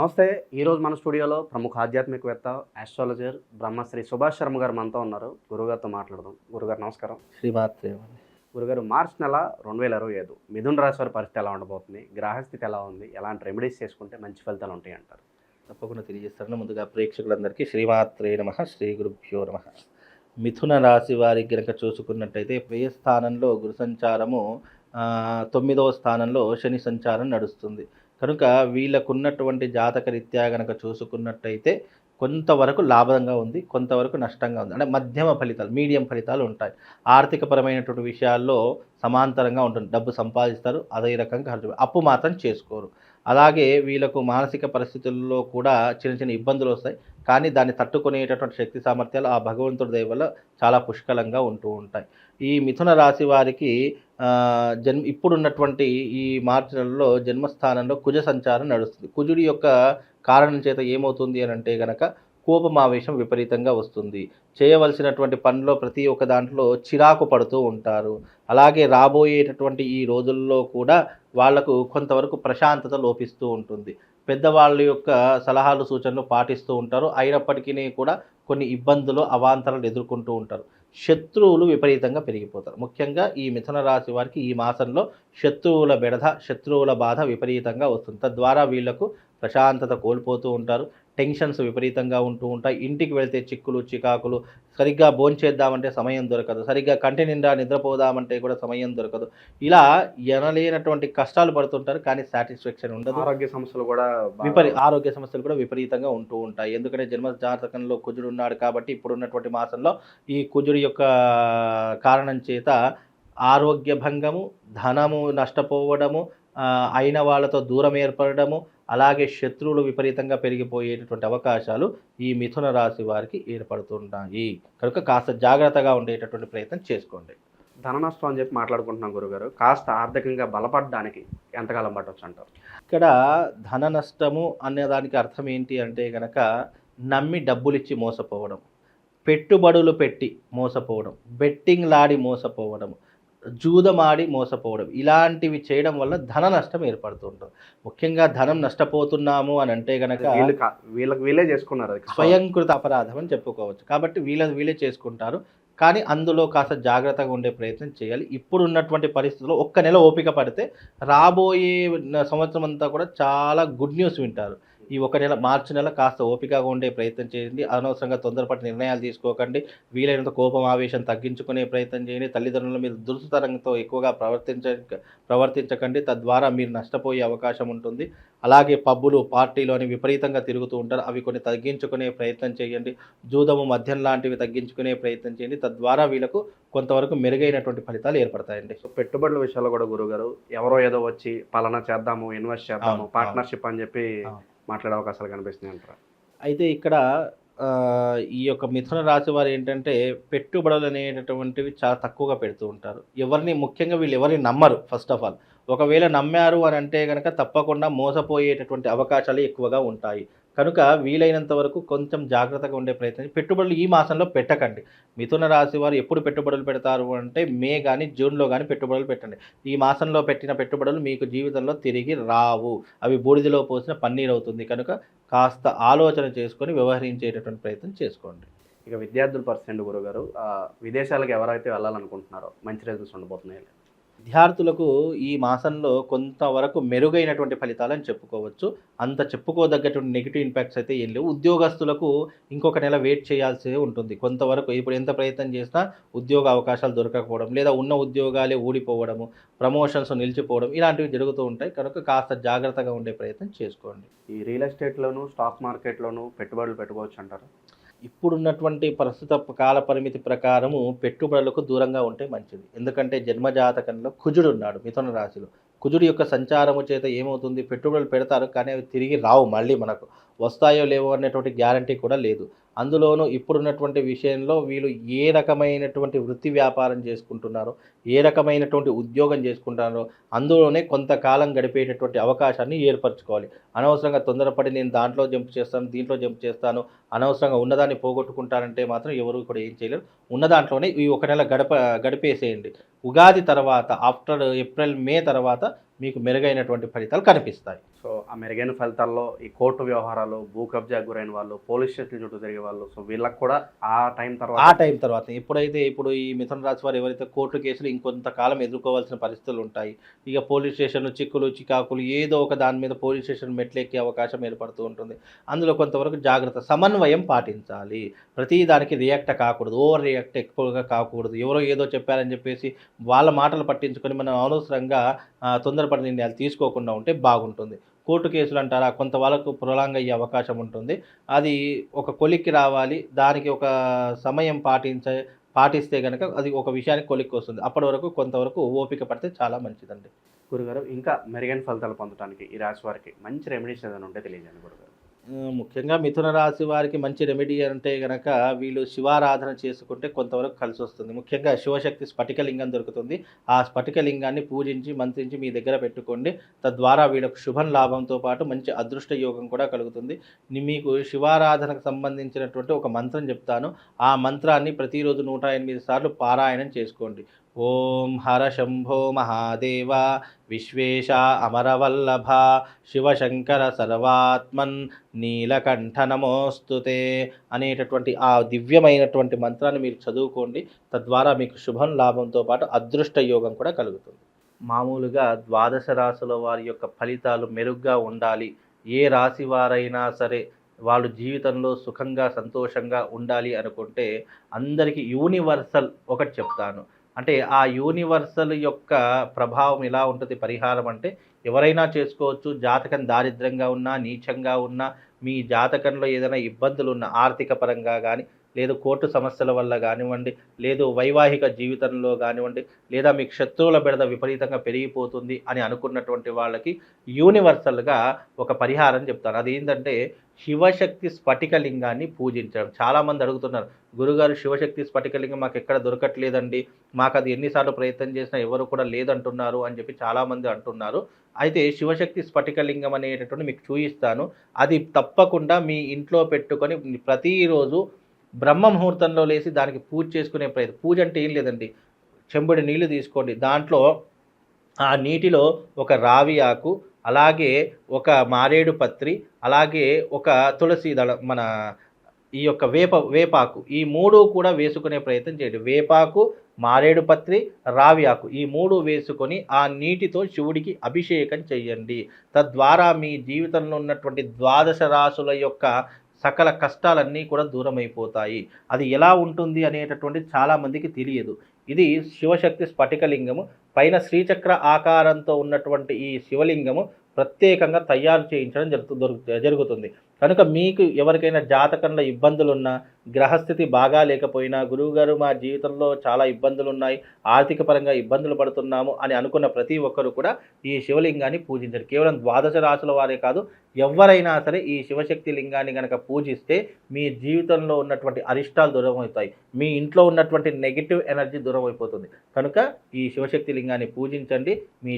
నమస్తే. ఈరోజు మన స్టూడియోలో ప్రముఖ ఆధ్యాత్మికవేత్త, ఆస్ట్రాలజర్ బ్రహ్మశ్రీ సుభాష్ శర్మ గారు మనతో ఉన్నారు. గురుగారితో మాట్లాడదాం. గురుగారు నమస్కారం. శ్రీమాత్రే. గురుగారు, మార్చి నెల 2025 మిథున రాశి వారి పరిస్థితి ఎలా ఉండబోతుంది? గ్రహస్థితి ఎలా ఉంది? ఎలాంటి రెమెడీస్ చేసుకుంటే మంచి ఫలితాలు ఉంటాయి అంటారు? తప్పకుండా తెలియజేస్తాను. ముందుగా ప్రేక్షకులందరికీ శ్రీమాత్రే నమః, శ్రీ గురుభ్యో నమః. మిథున రాశి వారికి కనుక చూసుకున్నట్టయితే వ్యయ స్థానంలో గురు సంచారము, 9వ స్థానంలో శని సంచారం నడుస్తుంది. కనుక వీళ్ళకున్నటువంటి జాతక రీత్యా కనుక చూసుకున్నట్టయితే కొంతవరకు లాభంగా ఉంది, కొంతవరకు నష్టంగా ఉంది. అంటే మధ్యమ ఫలితాలు, మీడియం ఫలితాలు ఉంటాయి. ఆర్థికపరమైనటువంటి విషయాల్లో సమాంతరంగా ఉంటుంది. డబ్బు సంపాదిస్తారు, అదే రకంగా ఖర్చు, అప్పు మాత్రం చేసుకోరు. అలాగే వీళ్ళకు మానసిక పరిస్థితుల్లో కూడా చిన్న చిన్న ఇబ్బందులు వస్తాయి. కానీ దాన్ని తట్టుకునేటటువంటి శక్తి సామర్థ్యాలు ఆ భగవంతుడి దయ వల్ల చాలా పుష్కలంగా ఉంటూ ఉంటాయి. ఈ మిథున రాశి వారికి ఇప్పుడున్నటువంటి ఈ మార్చి నెలలో జన్మస్థానంలో కుజ సంచారం నడుస్తుంది. కుజుడి యొక్క కారణం చేత ఏమవుతుంది అని అంటే గనక కోపమావేశం విపరీతంగా వస్తుంది. చేయవలసినటువంటి పనిలో ప్రతి ఒక్క దాంట్లో చిరాకు పడుతూ ఉంటారు. అలాగే రాబోయేటటువంటి ఈ రోజుల్లో కూడా వాళ్లకు కొంతవరకు ప్రశాంతత లోపిస్తూ ఉంటుంది. పెద్దవాళ్ళ యొక్క సలహాలు సూచనలు పాటిస్తూ ఉంటారు. అయినప్పటికీ కూడా కొన్ని ఇబ్బందులు అవాంతరాలు ఎదుర్కొంటూ ఉంటారు. శత్రువులు విపరీతంగా పెరిగిపోతారు. ముఖ్యంగా ఈ మిథున రాశి వారికి ఈ మాసంలో శత్రువుల బెడద, శత్రువుల బాధ విపరీతంగా వస్తుంది. తద్వారా వీళ్లకు ప్రశాంతత కోల్పోతూ ఉంటారు. టెన్షన్స్ విపరీతంగా ఉంటూ ఉంటాయి. ఇంటికి వెళ్తే చిక్కులు చికాకులు, సరిగ్గా భోంచేద్దామంటే సమయం దొరకదు, సరిగ్గా కంటి నిండా నిద్రపోదామంటే కూడా సమయం దొరకదు. ఇలా ఎనలేనటువంటి కష్టాలు పడుతుంటారు. కానీ సాటిస్ఫాక్షన్ ఉండదు. ఆరోగ్య సమస్యలు కూడా ఆరోగ్య సమస్యలు కూడా విపరీతంగా ఉంటూ ఉంటాయి. ఎందుకంటే జన్మ జాతకంలో కుజుడు ఉన్నాడు కాబట్టి ఇప్పుడున్నటువంటి మాసంలో ఈ కుజుడి యొక్క కారణం చేత ఆరోగ్య భంగము, ధనము నష్టపోవడము, అయిన వాళ్ళతో దూరం ఏర్పడము, అలాగే శత్రువులు విపరీతంగా పెరిగిపోయేటటువంటి అవకాశాలు ఈ మిథున రాశి వారికి ఏర్పడుతుంటాయి. కనుక కాస్త జాగ్రత్తగా ఉండేటటువంటి ప్రయత్నం చేసుకోండి. ధన నష్టం అని చెప్పి మాట్లాడుకుంటున్నాం గురుగారు. కాస్త ఆర్థికంగా బలపడడానికి ఎంతకాలం పట్టవచ్చు అంటారు? ఇక్కడ ధన నష్టము అనే దానికి అర్థం ఏంటి అంటే కనుక నమ్మి డబ్బులిచ్చి మోసపోవడం, పెట్టుబడులు పెట్టి మోసపోవడం, బెట్టింగ్ లాడి మోసపోవడం, జూదమాడి మోసపోవడం, ఇలాంటివి చేయడం వల్ల ధన నష్టం ఏర్పడుతూ ఉంటుంది. ముఖ్యంగా ధనం నష్టపోతున్నాము అని అంటే కనుక వీళ్ళే చేసుకున్నారు, స్వయంకృత అపరాధం అని చెప్పుకోవచ్చు. కాబట్టి వీళ్ళే చేసుకుంటారు. కానీ అందులో కాస్త జాగ్రత్తగా ఉండే ప్రయత్నం చేయాలి. ఇప్పుడు ఉన్నటువంటి పరిస్థితుల్లో ఒక్క నెల ఓపిక పడితే రాబోయే సంవత్సరం అంతా కూడా చాలా గుడ్ న్యూస్ వింటారు. ఈ ఒక నెల, మార్చి నెల కాస్త ఓపికగా ఉండే ప్రయత్నం చేయండి. అనవసరంగా తొందరపడి నిర్ణయాలు తీసుకోకండి. వీలైనంత కోపం ఆవేశం తగ్గించుకునే ప్రయత్నం చేయండి. తల్లిదండ్రుల మీద దురుసుతనంతో ఎక్కువగా ప్రవర్తించకండి. తద్వారా మీరు నష్టపోయే అవకాశం ఉంటుంది. అలాగే పబ్బులు, పార్టీలు అని విపరీతంగా తిరుగుతూ ఉంటారు. అవి కొన్ని తగ్గించుకునే ప్రయత్నం చేయండి. జూదము, మద్యం లాంటివి తగ్గించుకునే ప్రయత్నం చేయండి. తద్వారా వీళ్ళకు కొంతవరకు మెరుగైనటువంటి ఫలితాలు ఏర్పడతాయండి. పెట్టుబడుల విషయాల్లో కూడా గురుగారు, ఎవరో ఏదో వచ్చి పలానా చేద్దాము, ఇన్వెస్ట్ చేద్దాము, పార్ట్నర్షిప్ అని చెప్పి మాట్లాడే అవకాశాలు కనిపిస్తున్నాయి అంటారా? అయితే ఇక్కడ ఈ యొక్క మిథున రాశి వారు ఏంటంటే పెట్టుబడులు అనేటటువంటివి చాలా తక్కువగా పెడుతూ ఉంటారు. ముఖ్యంగా వీళ్ళు ఎవరిని నమ్మరు. ఫస్ట్ ఆఫ్ ఆల్, ఒకవేళ నమ్మారు అని అంటే కనుక తప్పకుండా మోసపోయేటటువంటి అవకాశాలు ఎక్కువగా ఉంటాయి. కనుక వీలైనంత వరకు కొంచెం జాగ్రత్తగా ఉండే ప్రయత్నం. పెట్టుబడులు ఈ మాసంలో పెట్టకండి. మిథున రాశి వారు ఎప్పుడు పెట్టుబడులు పెడతారు అంటే మే కానీ జూన్లో కానీ పెట్టుబడులు పెట్టండి. ఈ మాసంలో పెట్టిన పెట్టుబడులు మీకు జీవితంలో తిరిగి రావు. అవి బూడిదలో పోసిన పన్నీరు అవుతుంది. కనుక కాస్త ఆలోచన చేసుకొని వ్యవహరించేటటువంటి ప్రయత్నం చేసుకోండి. ఇక విద్యార్థుల పరిస్థితి గురుగారు, విదేశాలకు ఎవరైతే వెళ్ళాలనుకుంటున్నారో మంచి రిజల్ట్స్ ఉండబోతున్నాయి? విద్యార్థులకు ఈ మాసంలో కొంతవరకు మెరుగైనటువంటి ఫలితాలని చెప్పుకోవచ్చు. అంత చెప్పుకోదగ్గటువంటి నెగిటివ్ ఇంపాక్ట్స్ అయితే ఏం లేవు. ఉద్యోగస్తులకు ఇంకొక నెల వెయిట్ చేయాల్సి ఉంటుంది. కొంతవరకు ఇప్పుడు ఎంత ప్రయత్నం చేసినా ఉద్యోగ అవకాశాలు దొరకకపోవడం, లేదా ఉన్న ఉద్యోగాలే ఊడిపోవడము, ప్రమోషన్స్ నిలిచిపోవడం, ఇలాంటివి జరుగుతూ ఉంటాయి. కనుక కాస్త జాగ్రత్తగా ఉండే ప్రయత్నం చేసుకోండి. ఈ రియల్ ఎస్టేట్లోను, స్టాక్ మార్కెట్లోను పెట్టుబడులు పెట్టుకోవచ్చు అంటారు? ఇప్పుడున్నటువంటి ప్రస్తుత కాల పరిమితి ప్రకారము పెట్టుబడులకు దూరంగా ఉంటే మంచిది. ఎందుకంటే జన్మజాతకంలో కుజుడు ఉన్నాడు మిథున రాశిలో. కుజుడు యొక్క సంచారము చేత ఏమవుతుంది, పెట్టుబడులు పెడతారు కానీ అవి తిరిగి రావు. మళ్ళీ మనకు వస్తాయో లేవో అనేటువంటి గ్యారంటీ కూడా లేదు. అందులోనూ ఇప్పుడున్నటువంటి విషయంలో వీళ్ళు ఏ రకమైనటువంటి వృత్తి వ్యాపారం చేసుకుంటున్నారో, ఏ రకమైనటువంటి ఉద్యోగం చేసుకుంటున్నారో అందులోనే కొంతకాలం గడిపేటటువంటి అవకాశాన్ని ఏర్పరచుకోవాలి. అనవసరంగా తొందరపడి నేను దాంట్లో జంప్ చేస్తాను, దీంట్లో జంప్ చేస్తాను, అనవసరంగా ఉన్నదాన్ని పోగొట్టుకుంటానంటే మాత్రం ఎవరు కూడా ఏం చేయలేరు. ఉన్న దాంట్లోనే ఈ ఒక నెల గడిపేసేయండి. ఉగాది తర్వాత, ఆఫ్టర్ ఏప్రిల్ మే తర్వాత మీకు మెరుగైనటువంటి ఫలితాలు కనిపిస్తాయి. సో ఆ మెరుగైన ఫలితాల్లో ఈ కోర్టు వ్యవహారాలు, భూ కబ్జా గురైన వాళ్ళు, పోలీస్ స్టేషన్ చుట్టూ తిరిగే వాళ్ళు, సో వీళ్ళకి కూడా ఆ టైం ఆ తర్వాత టైం తర్వాత ఇప్పుడు ఈ మిథున రాశి వారు ఎవరైతే కోర్టు కేసులు ఇంకొంతకాలం ఎదుర్కోవాల్సిన పరిస్థితులు ఉంటాయి. ఇక పోలీస్ స్టేషన్ చిక్కులు, చికాకులు ఏదో ఒక దాని మీద పోలీస్ స్టేషన్ మెట్లెక్కే అవకాశం ఏర్పడుతూ ఉంటుంది. అందులో కొంతవరకు జాగ్రత్త, సమన్వయం పాటించాలి. ప్రతి దానికి రియాక్ట్ కాకూడదు, ఓవర్ రియాక్ట్ ఎక్కువగా కాకూడదు. ఎవరో ఏదో చెప్పారని చెప్పేసి వాళ్ళ మాటలు పట్టించుకొని మనం అనవసరంగా తొందరపడి నిర్ణయాలు తీసుకోకుండా ఉంటే బాగుంటుంది. కోర్టు కేసులు అంటారా, కొంత వాళ్ళకు ప్రొలాంగ్ అయ్యే అవకాశం ఉంటుంది. అది ఒక కొలిక్కి రావాలి. దానికి ఒక సమయం పాటిస్తే కనుక అది ఒక విషయానికి కొలిక్కి వస్తుంది. అప్పటి వరకు కొంతవరకు ఓపిక పడితే చాలా మంచిదండి. గురుగారు ఇంకా మెరుగైన ఫలితాలు పొందడానికి ఈ రాశి వారికి మంచి రెమెడీస్ ఏదైనా ఉంటే తెలియజేయండి గురుగారు. ముఖ్యంగా మిథున రాశి వారికి మంచి రెమెడీ అంటే గనక వీళ్ళు శివారాధన చేసుకుంటే కొంతవరకు కలిసి వస్తుంది. ముఖ్యంగా శివశక్తి స్ఫటికలింగం దొరుకుతుంది. ఆ స్ఫటికలింగాన్ని పూజించి మంత్రించి మీ దగ్గర పెట్టుకోండి. తద్వారా వీళ్ళకు శుభం లాభంతో పాటు మంచి అదృష్ట యోగం కూడా కలుగుతుంది. మీకు శివారాధనకు సంబంధించినటువంటి ఒక మంత్రం చెప్తాను. ఆ మంత్రాన్ని ప్రతిరోజు 108 సార్లు పారాయణం చేసుకోండి. ఓం హర శంభో మహాదేవ విశ్వేశ అమరవల్లభ శివశంకర సర్వాత్మన్ నీలకంఠ నమోస్తుతే అనేటటువంటి ఆ దివ్యమైనటువంటి మంత్రాన్ని మీరు చదువుకోండి. తద్వారా మీకు శుభం లాభంతో పాటు అదృష్ట యోగం కూడా కలుగుతుంది. మామూలుగా ద్వాదశ రాశుల వారి యొక్క ఫలితాలు మెరుగ్గా ఉండాలి, ఏ రాశి వారైనా సరే వాళ్ళు జీవితంలో సుఖంగా సంతోషంగా ఉండాలి అనుకుంటే అందరికీ యూనివర్సల్ ఒకటి చెప్తాను. అంటే ఆ యూనివర్సల్ యొక్క ప్రభావం ఎలా ఉంటుంది పరిహారం అంటే ఎవరైనా చేసుకోవచ్చు. జాతకం దారిద్ర్యంగా ఉన్నా, నీచంగా ఉన్నా, మీ జాతకంలో ఏదైనా ఇబ్బందులు ఉన్న ఆర్థిక పరంగా కానీ, లేదు కోర్టు సమస్యల వల్ల కానివ్వండి, లేదు వైవాహిక జీవితంలో కానివ్వండి, లేదా మీకు శత్రువుల బెడద విపరీతంగా పెరిగిపోతుంది అని అనుకున్నటువంటి వాళ్ళకి యూనివర్సల్గా ఒక పరిహారం చెప్తాను. అదేంటంటే శివశక్తి స్ఫటికలింగాన్ని పూజించడం. చాలామంది అడుగుతున్నారు, గురుగారు శివశక్తి స్ఫటికలింగం మాకు ఎక్కడ దొరకట్లేదండి, మాకు అది ఎన్నిసార్లు ప్రయత్నం చేసినా ఎవరు కూడా లేదంటున్నారు అని చెప్పి చాలామంది అంటున్నారు. అయితే శివశక్తి స్ఫటికలింగం అనేటటువంటి మీకు చూపిస్తాను. అది తప్పకుండా మీ ఇంట్లో పెట్టుకొని ప్రతిరోజు బ్రహ్మ ముహూర్తంలో లేచి దానికి పూజ చేసుకునే ప్రయత్నం. పూజ అంటే ఏం లేదండి, చెంబుడి నీళ్లు తీసుకోండి. దాంట్లో ఆ నీటిలో ఒక రావి ఆకు, అలాగే ఒక మారేడు పత్రి, అలాగే ఒక తులసి దళం, మన ఈ యొక్క వేపాకు, ఈ 3 కూడా వేసుకునే ప్రయత్నం చేయండి. వేపాకు, మారేడు పత్రి, రావి ఆకు, ఈ 3 వేసుకొని ఆ నీటితో శివుడికి అభిషేకం చెయ్యండి. తద్వారా మీ జీవితంలో ఉన్నటువంటి ద్వాదశ రాశుల యొక్క సకల కష్టాలన్నీ కూడా దూరమైపోతాయి. అది ఎలా ఉంటుంది అనేటటువంటి చాలామందికి తెలియదు. ఇది శివశక్తి స్ఫటికలింగము. పైన శ్రీచక్ర ఆకారంతో ఉన్నటువంటి ఈ శివలింగము ప్రత్యేకంగా తయారు చేయించడం జరుగుతుంది. కనుక మీకు ఎవరికైనా జాతకంలో ఇబ్బందులున్నా, గ్రహస్థితి బాగా లేకపోయినా, గురువుగారు మా జీవితంలో చాలా ఇబ్బందులు ఉన్నాయి, ఆర్థిక పరంగా ఇబ్బందులు పడుతున్నాము అని అనుకున్న ప్రతి ఒక్కరు కూడా ఈ శివలింగాన్ని పూజించండి. కేవలం ద్వాదశ రాశుల వారే కాదు, ఎవరైనా సరే ఈ శివశక్తి లింగాన్ని కనుక పూజిస్తే మీ జీవితంలో ఉన్నటువంటి అరిష్టాలు దూరం అవుతాయి, మీ ఇంట్లో ఉన్నటువంటి నెగిటివ్ ఎనర్జీ దూరం అయిపోతుంది. కనుక ఈ శివశక్తి లింగాన్ని పూజించండి. మీ